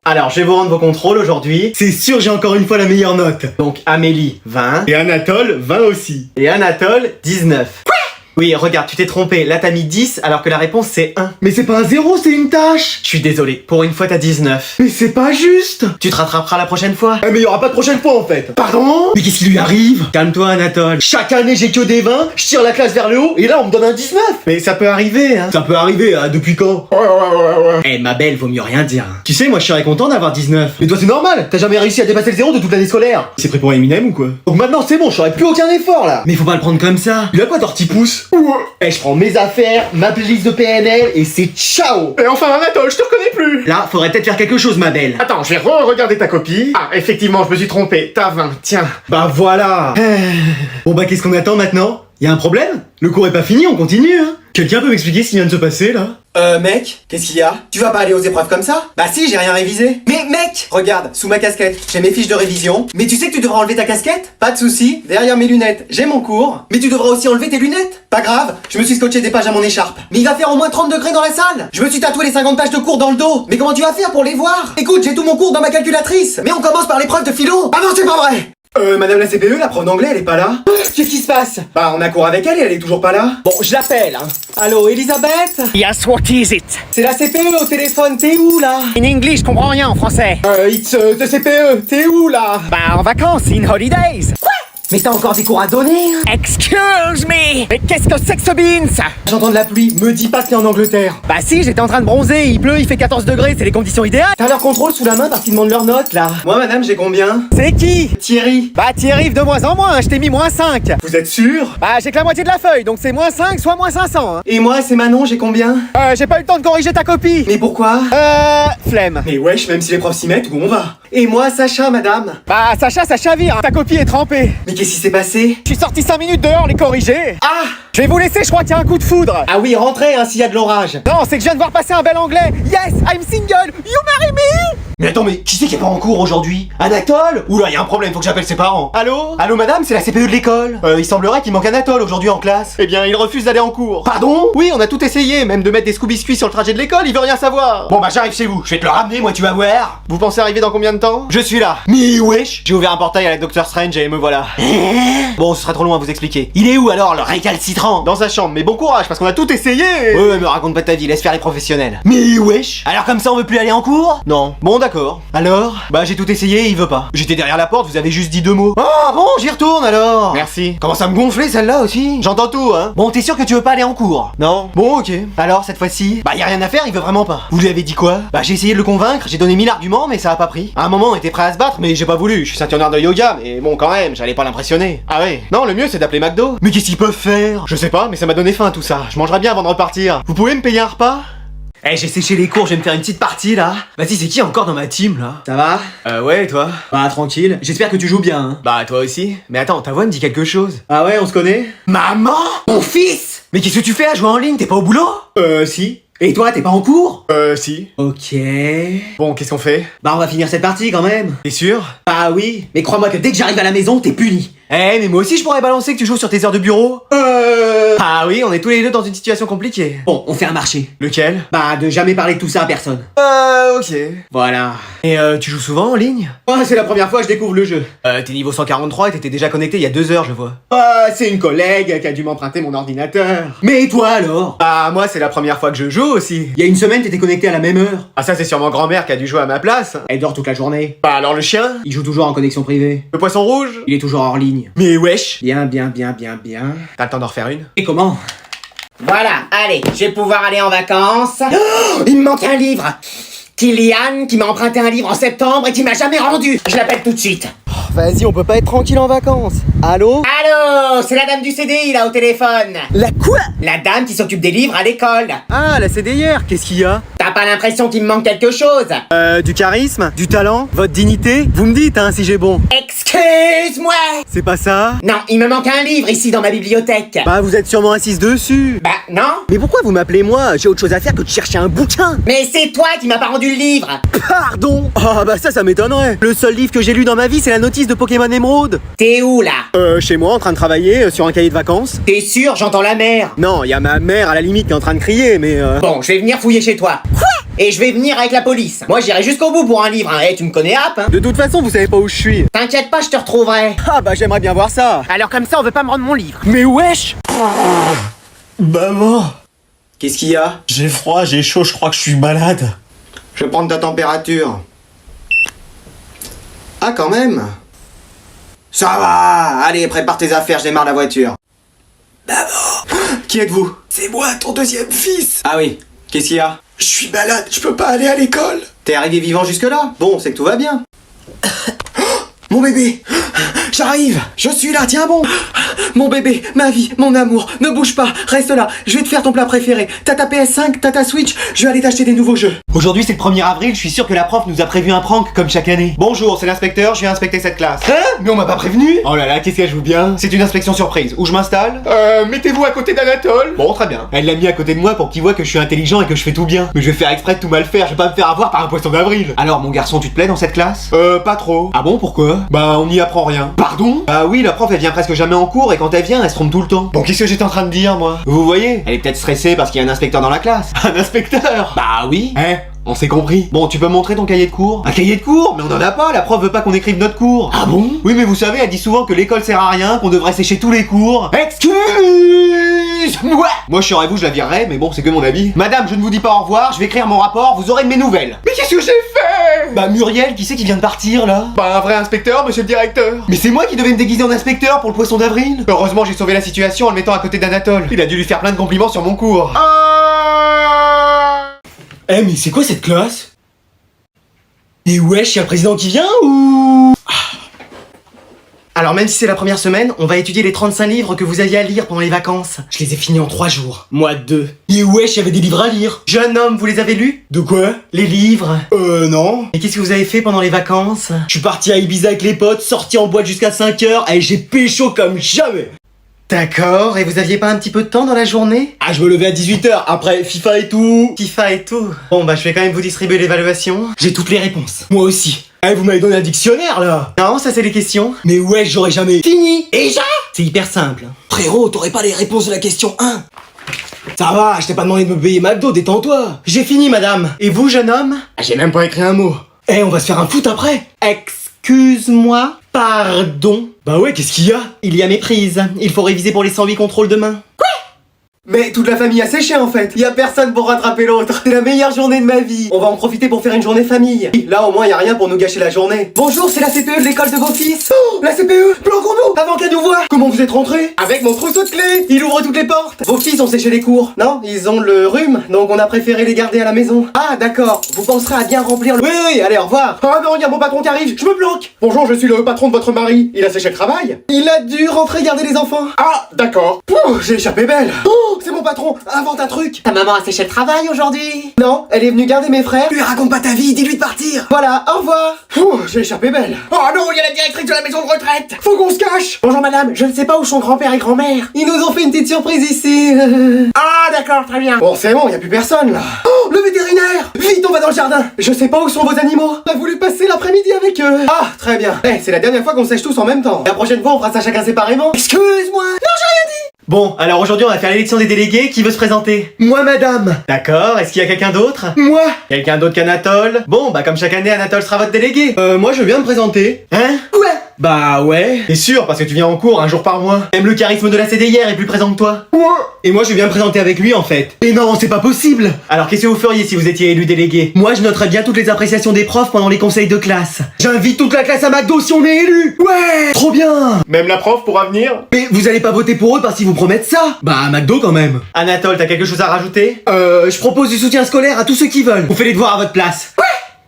Alors, je vais vous rendre vos contrôles aujourd'hui. C'est sûr, j'ai encore une fois la meilleure note. Donc, Amélie, 20. Et Anatole, 20 aussi. Et Anatole, 19. Oui, regarde, tu t'es trompé. Là, t'as mis 10 alors que la réponse c'est 1. Mais c'est pas un 0, c'est une tâche. Je suis désolé, pour une fois t'as 19. Mais c'est pas juste. Tu te rattraperas la prochaine fois. Ah mais y aura pas de prochaine fois en fait. Pardon? Mais qu'est-ce qui lui arrive? Calme-toi, Anatole. Chaque année j'ai que des 20, je tire la classe vers le haut et là on me donne un 19. Mais ça peut arriver, hein. Ça peut arriver, hein, depuis quand? Eh, ma belle, vaut mieux rien dire. Tu sais, moi je serais content d'avoir 19. Mais toi c'est normal, t'as jamais réussi à dépasser le 0 de toute l'année scolaire. C'est prêt pour Eminem ou quoi? Donc maintenant c'est bon, je ferai plus aucun effort là. Mais faut pas le prendre comme ça. Il a quoi Tortipousse? Eh, je prends mes affaires, ma playlist de PNL et c'est ciao. Et enfin Anatole, je te reconnais plus. Là, faudrait peut-être faire quelque chose, ma belle. Attends, je vais re-regarder ta copie. Ah, effectivement, je me suis trompé. T'as 20, tiens. Bah voilà. Bon bah qu'est-ce qu'on attend maintenant? Y a un problème? Le cours est pas fini, on continue, hein. Quelqu'un peut m'expliquer ce qui vient de se passer là? Mec, qu'est-ce qu'il y a? Tu vas pas aller aux épreuves comme ça? Bah si, j'ai rien révisé. Mais mec, regarde, sous ma casquette, j'ai mes fiches de révision. Mais tu sais que tu devras enlever ta casquette? Pas de souci, derrière mes lunettes, j'ai mon cours. Mais tu devras aussi enlever tes lunettes. Pas grave, je me suis scotché des pages à mon écharpe. Mais il va faire au moins 30 degrés dans la salle. Je me suis tatoué les 50 pages de cours dans le dos. Mais comment tu vas faire pour les voir? Écoute, j'ai tout mon cours dans ma calculatrice. Mais on commence par l'épreuve de philo. Ah non, c'est pas vrai! Madame la CPE, la prof d'anglais, elle est pas là? Qu'est-ce qui se passe? Bah, on a cours avec elle et elle est toujours pas là. Bon, je l'appelle, hein. Allô, Elisabeth? Yes, what is it? C'est la CPE au téléphone, t'es où, là? In English, je comprends rien en français. It's the CPE, t'es où, là? Bah, en vacances, in holidays. Quoi? Mais t'as encore des cours à donner, hein? Excuse me. Mais qu'est-ce que c'est que ce beans? J'entends de la pluie, me dis pas que t'es en Angleterre. Bah si, j'étais en train de bronzer, il pleut, il fait 14 degrés, c'est les conditions idéales. T'as leur contrôle sous la main parce qu'ils demandent leurs notes, là. Moi, madame, j'ai combien? C'est qui? Thierry. Bah Thierry, de moins en moins, je t'ai mis moins 5. Vous êtes sûr? Bah j'ai que la moitié de la feuille, donc c'est moins 5, soit moins 500. Hein. Et moi, c'est Manon, j'ai combien? J'ai pas eu le temps de corriger ta copie. Mais pourquoi? Flemme. Mais wesh, même si les profs s'y mettent, où on va? Et moi, Sacha, madame. Bah Sacha, ça chavire, hein. Ta copie est trempée. Mais qu'est-ce qui s'est passé? Je suis sorti 5 minutes dehors les corriger. Ah! Je vais vous laisser, je crois qu'il y a un coup de foudre. Ah oui, rentrez, hein, s'il y a de l'orage. Non, c'est que je viens de voir passer un bel anglais. Yes, I'm single. You marry me? Mais attends, mais qui c'est qui est pas en cours aujourd'hui? Anatole? Oula, y a un problème, faut que j'appelle ses parents. Allô? Allô, madame, c'est la CPE de l'école. Il semblerait qu'il manque Anatole aujourd'hui en classe. Eh bien, il refuse d'aller en cours. Pardon? Oui, on a tout essayé, même de mettre des scoubiscuits sur le trajet de l'école, il veut rien savoir. Bon bah j'arrive chez vous, je vais te le ramener, moi tu vas voir. Vous pensez arriver dans combien de temps? Je suis là. Mais wesh, j'ai ouvert un portail à la Doctor Strange et me voilà. Bon, ce serait trop long à vous expliquer. Il est où alors, le récalcitrant? Dans sa chambre, mais bon courage, parce qu'on a tout essayé. Ouais, me raconte pas ta vie, laisse faire les professionnels. Mais wesh, alors comme ça on veut plus aller en cours? Non. Bon d'accord. Alors? Bah j'ai tout essayé, il veut pas. J'étais derrière la porte, vous avez juste dit 2 mots. Ah bon, j'y retourne alors. Merci. Commence à me gonfler celle-là aussi. J'entends tout, hein. Bon, t'es sûr que tu veux pas aller en cours? Non. Bon, ok. Alors, cette fois-ci, bah y a rien à faire, il veut vraiment pas. Vous lui avez dit quoi? Bah j'ai essayé de le convaincre, j'ai donné 1000 arguments, mais ça a pas pris. À un moment, on était prêt à se battre, mais j'ai pas voulu. Je suis ceinture noire de yoga, mais bon, quand même, j'allais pas l'impressionner. Ah ouais? Non, le mieux c'est d'appeler McDo. Mais qu'est-ce qu'ils peuvent faire? Je sais pas, mais ça m'a donné faim tout ça. Je mangerai bien avant de repartir. Vous pouvez me payer un repas? Eh, j'ai séché les cours, je vais me faire une petite partie là. Vas-y, c'est qui encore dans ma team là? Ça va? Ouais, et toi? Bah, tranquille. J'espère que tu joues bien, hein. Bah, toi aussi. Mais attends, ta voix me dit quelque chose. Ah ouais, on se connaît? Maman! Mon fils! Mais qu'est-ce que tu fais à jouer en ligne? T'es pas au boulot? Si. Et toi, t'es pas en cours? Si. Ok. Bon, qu'est-ce qu'on fait? Bah, on va finir cette partie quand même. T'es sûr? Bah oui. Mais crois-moi que dès que j'arrive à la maison, t'es puni. Eh, mais moi aussi je pourrais balancer que tu joues sur tes heures de bureau. Ah oui, on est tous les deux dans une situation compliquée. Bon, on fait un marché. Lequel? Bah, de jamais parler de tout ça à personne. Ok. Voilà. Et tu joues souvent en ligne? Ouais, c'est la première fois que je découvre le jeu. T'es niveau 143 et t'étais déjà connecté il y a 2 heures, je vois. C'est une collègue qui a dû m'emprunter mon ordinateur. Mais toi alors? Bah, moi c'est la première fois que je joue aussi. Il y a une semaine, t'étais connecté à la même heure. Ah, ça c'est sûrement grand-mère qui a dû jouer à ma place. Elle dort toute la journée. Bah, alors le chien? Il joue toujours en connexion privée. Le poisson rouge? Il est toujours hors ligne. Mais wesh! Bien. T'as le temps d'en refaire une? Et comment? Voilà, allez, je vais pouvoir aller en vacances. Oh, il me manque un livre. Kylian qui m'a emprunté un livre en septembre et qui m'a jamais rendu. Je l'appelle tout de suite. Vas-y, on peut pas être tranquille en vacances. Allô? Allô, c'est la dame du CDI là au téléphone. La quoi? La dame qui s'occupe des livres à l'école. Ah, la CDIR, qu'est-ce qu'il y a? T'as pas l'impression qu'il me manque quelque chose? Du charisme? Du talent? Votre dignité? Vous me dites, hein, si j'ai bon. Excuse-moi. C'est pas ça? Non, il me manque un livre ici dans ma bibliothèque. Bah, vous êtes sûrement assise dessus. Bah, non. Mais pourquoi vous m'appelez moi? J'ai autre chose à faire que de chercher un bouquin. Mais c'est toi qui m'as pas rendu le livre. Pardon? Ah bah ça m'étonnerait. Le seul livre que j'ai lu dans ma vie, c'est la notice de Pokémon Émeraude. T'es où là? Chez moi, en train de travailler sur un cahier de vacances. T'es sûr? J'entends la mer. Non, y a ma mère à la limite qui est en train de crier, mais Bon, je vais venir fouiller chez toi. Et je vais venir avec la police. Moi, j'irai jusqu'au bout pour un livre, hein. Tu me connais, Hap, hein. De toute façon, vous savez pas où je suis. T'inquiète pas, je te retrouverai. Ah bah j'aimerais bien voir ça. Alors comme ça, on veut pas me rendre mon livre. Mais wesh. Maman, Qu'est-ce qu'il y a? j'ai froid, j'ai chaud, je crois que je suis malade. Je vais prendre ta température. Ah quand même. Ça va. Allez, prépare tes affaires, je démarre la voiture. Qui êtes-vous? C'est moi, ton deuxième fils. Ah oui. Qu'est-ce qu'il y a? Je suis malade, je peux pas aller à l'école. T'es arrivé vivant jusque-là? Bon, c'est que tout va bien. Mon bébé, j'arrive, je suis là, tiens bon. Mon bébé, ma vie, mon amour, ne bouge pas, reste là, je vais te faire ton plat préféré. T'as ta PS5, t'as ta Switch, je vais aller t'acheter des nouveaux jeux. Aujourd'hui c'est le 1er avril, je suis sûr que la prof nous a prévu un prank comme chaque année. Bonjour, c'est l'inspecteur, je viens inspecter cette classe. Hein? Mais on m'a pas prévenu. Oh là là, qu'est-ce qu'elle joue bien. C'est une inspection surprise. Où je m'installe? Mettez-vous à côté d'Anatole. Bon, très bien. Elle l'a mis à côté de moi pour qu'il voit que je suis intelligent et que je fais tout bien. Mais je vais faire exprès de tout mal faire, je vais pas me faire avoir par un poisson d'avril. Alors mon garçon, tu te plais dans cette classe? Pas trop. Ah bon, pourquoi? Bah on n'y apprend rien. Pardon? Bah oui, la prof elle vient presque jamais en cours et quand elle vient, elle se trompe tout le temps. Bon, qu'est-ce que j'étais en train de dire moi? Vous voyez? Elle est peut-être stressée parce qu'il y a un inspecteur dans la classe. Un inspecteur? Bah oui. On s'est compris. Bon, tu peux me montrer ton cahier de cours? Un cahier de cours? Mais on en a pas, la prof veut pas qu'on écrive notre cours. Ah bon? Oui, mais vous savez, elle dit souvent que l'école sert à rien, qu'on devrait sécher tous les cours. Excuse-moi! Moi, je serais vous, je la virerais, mais bon, c'est que mon avis. Madame, je ne vous dis pas au revoir, je vais écrire mon rapport, vous aurez de mes nouvelles. Mais qu'est-ce que j'ai fait? Bah, Muriel, qui c'est qui vient de partir, là? Bah, un vrai inspecteur, monsieur le directeur. Mais c'est moi qui devais me déguiser en inspecteur pour le poisson d'avril. Heureusement, j'ai sauvé la situation en le mettant à côté d'Anatole. Il a dû lui faire plein de compliments sur mon cours. Mais c'est quoi cette classe? Et wesh, y'a le président qui vient ou? Alors même si c'est la première semaine, on va étudier les 35 livres que vous aviez à lire pendant les vacances. Je les ai finis en 3 jours. Moi, 2. Et wesh, y'avait des livres à lire. Jeune homme, vous les avez lus? De quoi? Les livres. Non. Et qu'est-ce que vous avez fait pendant les vacances? Je suis parti à Ibiza avec les potes, sorti en boîte jusqu'à 5h, et j'ai pécho comme jamais. D'accord, et vous aviez pas un petit peu de temps dans la journée? Ah, je me levais à 18h, après FIFA et tout. FIFA et tout. Bon bah je vais quand même vous distribuer l'évaluation. J'ai toutes les réponses. Moi aussi. Vous m'avez donné un dictionnaire là. Non, ça c'est les questions. Mais wesh, j'aurais jamais fini. Déjà? C'est hyper simple. Frérot, t'aurais pas les réponses de la question 1? Ça va, je t'ai pas demandé de me payer McDo, détends-toi. J'ai fini madame. Et vous jeune homme? J'ai même pas écrit un mot. On va se faire un foot après. Excuse-moi. Pardon. Bah ouais, qu'est-ce qu'il y a? Il y a méprise. Il faut réviser pour les 108 contrôles demain. Mais toute la famille a séché en fait. Y a personne pour rattraper l'autre. C'est la meilleure journée de ma vie. On va en profiter pour faire une journée famille. Là au moins y a rien pour nous gâcher la journée. Bonjour, c'est la CPE de l'école de vos fils. Oh, la CPE, planquons-nous avant qu'elle nous voie. Comment vous êtes rentrés? Avec mon trousseau de clés. Il ouvre toutes les portes. Vos fils ont séché les cours. Non, ils ont le rhume, donc on a préféré les garder à la maison. Ah d'accord, vous penserez à bien remplir le... Oui, allez, au revoir. Ah non, y a mon patron qui arrive, je me planque. Bonjour, je suis le patron de votre mari. Il a séché le travail? Il a dû rentrer garder les enfants. Ah, d'accord. J'ai échappé belle. Oh, c'est mon patron, invente un truc. Ta maman a séché le travail aujourd'hui? Non, elle est venue garder mes frères. Lui raconte pas ta vie, dis-lui de partir. Voilà, au revoir. J'ai échappé belle. Oh non, il y a la directrice de la maison de retraite. Faut qu'on se cache. Bonjour madame, je ne sais pas où sont grand-père et grand-mère. Ils nous ont fait une petite surprise ici. Ah d'accord, très bien. Bon, c'est bon, y a plus personne là. Oh, le vétérinaire. Vite, on va dans le jardin. Je sais pas où sont vos animaux. On a voulu passer l'après-midi avec eux. Ah, très bien. C'est la dernière fois qu'on sèche tous en même temps. La prochaine fois, on fera ça chacun séparément. Excuse-moi. Non, j'ai rien dit. Bon, alors aujourd'hui on va faire l'élection des délégués. Qui veut se présenter? Moi, madame. D'accord, est-ce qu'il y a quelqu'un d'autre? Moi. Quelqu'un d'autre qu'Anatole? Bon, bah comme chaque année, Anatole sera votre délégué. Moi, je viens me présenter. Hein? Ouais. Bah ouais. T'es sûr, parce que tu viens en cours un jour par mois. Même le charisme de la CDIR est plus présent que toi. Ouais. Et moi je viens me présenter avec lui en fait. Et non, c'est pas possible. Alors qu'est-ce que vous feriez si vous étiez élu délégué? Moi, je noterais bien toutes les appréciations des profs pendant les conseils de classe. J'invite toute la classe à McDo si on est élu. Ouais. Trop bien. Même la prof pourra venir? Mais vous allez pas voter pour eux parce qu'ils vous promettent ça. Bah, à McDo quand même. Anatole, t'as quelque chose à rajouter? Je propose du soutien scolaire à tous ceux qui veulent. On fait les devoirs à votre place.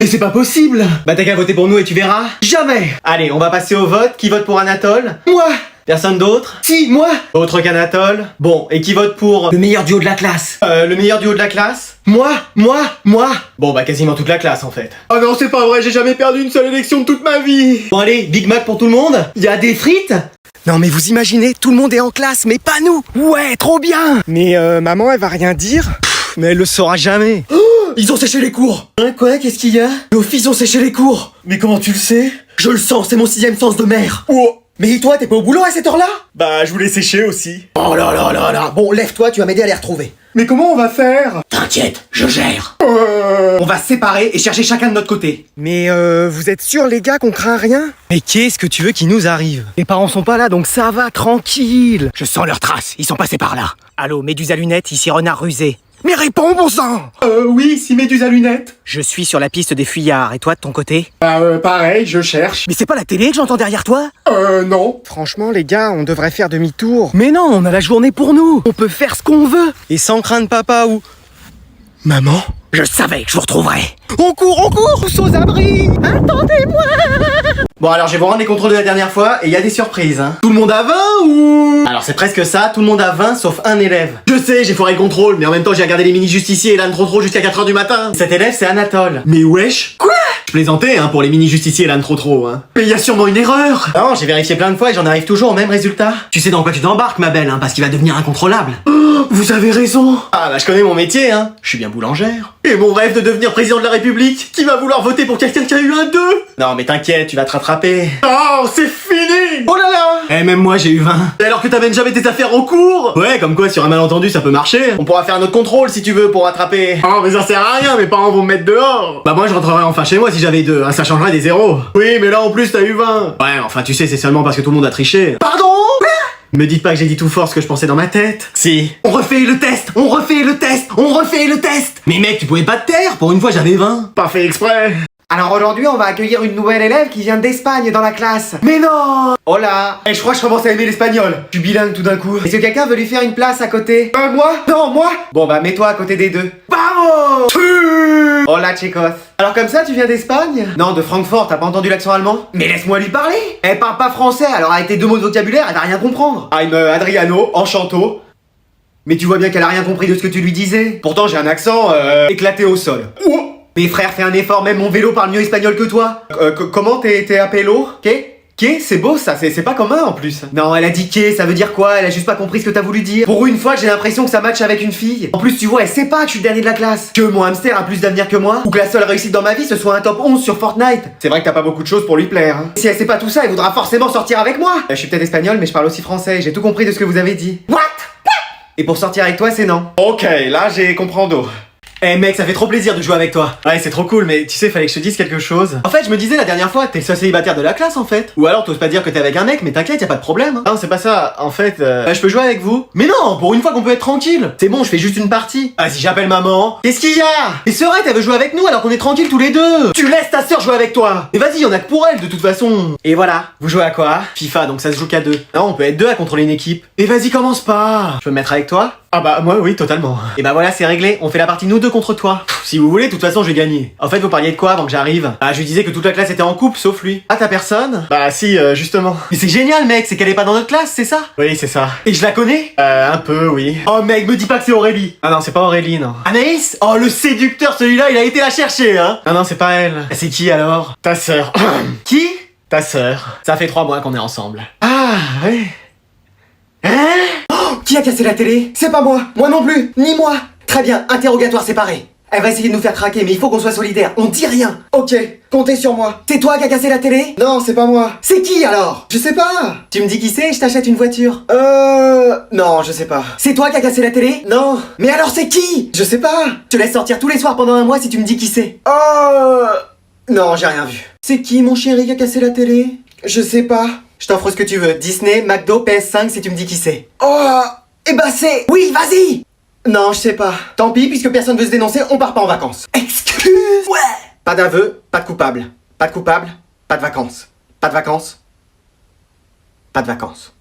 Et c'est pas possible. Bah t'as qu'à voter pour nous et tu verras. Jamais. Allez, on va passer au vote. Qui vote pour Anatole? Moi. Personne d'autre? Si, moi. Autre qu'Anatole? Bon, et qui vote pour... Le meilleur duo de la classe. le meilleur duo de la classe? Moi. Bon bah quasiment toute la classe en fait. Oh non, c'est pas vrai, j'ai jamais perdu une seule élection de toute ma vie. Bon allez, Big Mac pour tout le monde? Y a des frites? Non mais vous imaginez, tout le monde est en classe, mais pas nous. Ouais, trop bien. Mais maman, elle va rien dire? Mais elle le saura jamais. Ils ont séché les cours. Hein, quoi? Qu'est-ce qu'il y a? Nos fils ont séché les cours. Mais comment tu le sais? Je le sens, c'est mon 6ème sens de mère. Oh, Mais toi, t'es pas au boulot à cette heure-là? Bah, je voulais sécher aussi. Oh là là là là. Bon, lève-toi, tu vas m'aider à les retrouver. Mais comment on va faire? T'inquiète, je gère. On va se séparer et chercher chacun de notre côté. Mais vous êtes sûrs les gars qu'on craint rien? Mais qu'est-ce que tu veux qui nous arrive? Les parents sont pas là, donc ça va, tranquille. Je sens leurs traces, ils sont passés par là. Allô, Médusa Lunette, ici Renard Rusé. Mais réponds, bon sang! Oui, si Médusa Lunette. Je suis sur la piste des fuyards, et toi de ton côté? Bah pareil, je cherche. Mais c'est pas la télé que j'entends derrière toi? Non. Franchement les gars, on devrait faire demi-tour. Mais non, on a la journée pour nous. On peut faire ce qu'on veut. Et sans craindre papa ou... Maman? Je savais que je vous retrouverais. On court, tous aux abris. Attendez-moi. Bon alors je vais vous rendre les contrôles de la dernière fois et il y a des surprises hein. Tout le monde a 20 ou... Alors c'est presque ça, tout le monde a 20 sauf un élève. Je sais, j'ai foiré le contrôle, mais en même temps j'ai regardé les mini-justiciers et l'âne trop jusqu'à 4h du matin. Cet élève c'est Anatole. Mais wesh. Quoi? Je plaisantais hein pour les mini-justiciers et l'âne trop hein. Mais il y a sûrement une erreur. Non, j'ai vérifié plein de fois et j'en arrive toujours au même résultat. Tu sais dans quoi tu t'embarques ma belle hein, parce qu'il va devenir incontrôlable. Oh, vous avez raison. Ah bah je connais mon métier hein, je suis bien boulangère. Et mon rêve de devenir président de la République, qui va vouloir voter pour quelqu'un qui a eu un 2. Non mais t'inquiète, tu vas te rattraper. Oh, c'est fini. Oh là là. Eh même moi j'ai eu 20. Et alors que t'amènes jamais tes affaires au cours. Ouais, comme quoi sur un malentendu ça peut marcher. On pourra faire un autre contrôle si tu veux pour rattraper. Oh mais ça sert à rien, mes parents vont me mettre dehors. Bah moi je rentrerai enfin chez moi si j'avais 2, hein, ça changerait des zéros. Oui mais là en plus t'as eu 20. Ouais enfin tu sais c'est seulement parce que tout le monde a triché. Pardon. Me dites pas que j'ai dit tout fort ce que je pensais dans ma tête. Si. On refait le test. Mais mec, tu pouvais pas te taire. Pour une fois, j'avais 20. Pas fait exprès. Alors aujourd'hui, on va accueillir une nouvelle élève qui vient d'Espagne dans la classe. Mais non. Hola. Et je crois que je commence à aimer l'espagnol. Je suis bilingue tout d'un coup. Est-ce que quelqu'un veut lui faire une place à côté? Moi? Non, moi. Bon bah mets-toi à côté des deux. Vamos. Hola chicos. Alors comme ça, tu viens d'Espagne? Non, de Francfort, t'as pas entendu l'accent allemand? Mais laisse-moi lui parler. Elle parle pas français, alors avec tes 2 mots de vocabulaire, elle va rien comprendre. I'm Adriano, enchanto. Mais tu vois bien qu'elle a rien compris de ce que tu lui disais. Pourtant j'ai un accent éclaté au sol. Mais frère, fais un effort, même mon vélo parle mieux espagnol que toi. Comment t'es appello? Qu'est? C'est beau ça, c'est pas commun en plus. Non, elle a dit qu'est, ça veut dire quoi? Elle a juste pas compris ce que t'as voulu dire. Pour une fois, j'ai l'impression que ça match avec une fille. En plus, tu vois, elle sait pas que je suis le dernier de la classe. Que mon hamster a plus d'avenir que moi. Ou que la seule réussite dans ma vie, ce soit un top 11 sur Fortnite. C'est vrai que t'as pas beaucoup de choses pour lui plaire. Hein. Si elle sait pas tout ça, elle voudra forcément sortir avec moi. Je suis peut-être espagnol, mais je parle aussi français. J'ai tout compris de ce que vous avez dit. What? Et pour sortir avec toi, c'est non. Ok, là j'ai comprendo. Eh mec, ça fait trop plaisir de jouer avec toi. Ouais, c'est trop cool, mais tu sais, fallait que je te dise quelque chose. En fait, je me disais la dernière fois, t'es le seul célibataire de la classe en fait. Ou alors t'oses pas dire que t'es avec un mec, mais t'inquiète, y a pas de problème. Hein. Non, c'est pas ça. En fait, je peux jouer avec vous. Mais non, pour une fois qu'on peut être tranquille. C'est bon, je fais juste une partie. Vas-y, j'appelle maman. Qu'est-ce qu'il y a? Mais c'est vrai, elle veut jouer avec nous alors qu'on est tranquille tous les deux. Tu laisses ta sœur jouer avec toi. Mais vas-y, y en a que pour elle de toute façon. Et voilà, vous jouez à quoi? FIFA, donc ça se joue qu'à 2. Non, on peut être 2 à contrôler une équipe. Et vas-y, commence pas. Je peux me mettre avec toi? Ah bah moi oui, totalement. Et bah voilà, c'est réglé, on fait la partie nous deux contre toi. Si vous voulez, de toute façon, je vais gagner. En fait, vous parliez de quoi avant que j'arrive? Ah, je lui disais que toute la classe était en couple, sauf lui. Ah, t'as personne? Bah si, justement. Mais c'est génial, mec, c'est qu'elle est pas dans notre classe, c'est ça? Oui, c'est ça. Et je la connais? Un peu, oui. Oh mec, me dis pas que c'est Aurélie. Ah non, c'est pas Aurélie, non. Anaïs? Oh, le séducteur, celui-là, il a été la chercher, hein. Ah non, c'est pas elle. C'est qui alors? Ta sœur. Qui? Ta sœur. Ça fait 3 mois qu'on est ensemble. Ah, ouais. Hein? Oh, qui a cassé la télé? C'est pas moi, moi non plus, ni moi. Très bien, interrogatoire séparé. Elle va essayer de nous faire craquer, mais il faut qu'on soit solidaire. On dit rien. Ok, comptez sur moi. C'est toi qui a cassé la télé? Non, c'est pas moi. C'est qui alors? Je sais pas. Tu me dis qui c'est et je t'achète une voiture. Non, je sais pas. C'est toi qui a cassé la télé? Non. Mais alors c'est qui? Je sais pas. Je te laisse sortir tous les soirs pendant 1 mois si tu me dis qui c'est. Non, j'ai rien vu. C'est qui mon chéri qui a cassé la télé? Je sais pas. Je t'offre ce que tu veux. Disney, McDo, PS5 si tu me dis qui c'est. Oh, eh bah c'est... Oui, vas-y. Non, je sais pas. Tant pis, puisque personne veut se dénoncer, on part pas en vacances. Excuse. Ouais. Pas d'aveu, pas de coupable. Pas de coupable, pas de vacances. Pas de vacances. Pas de vacances.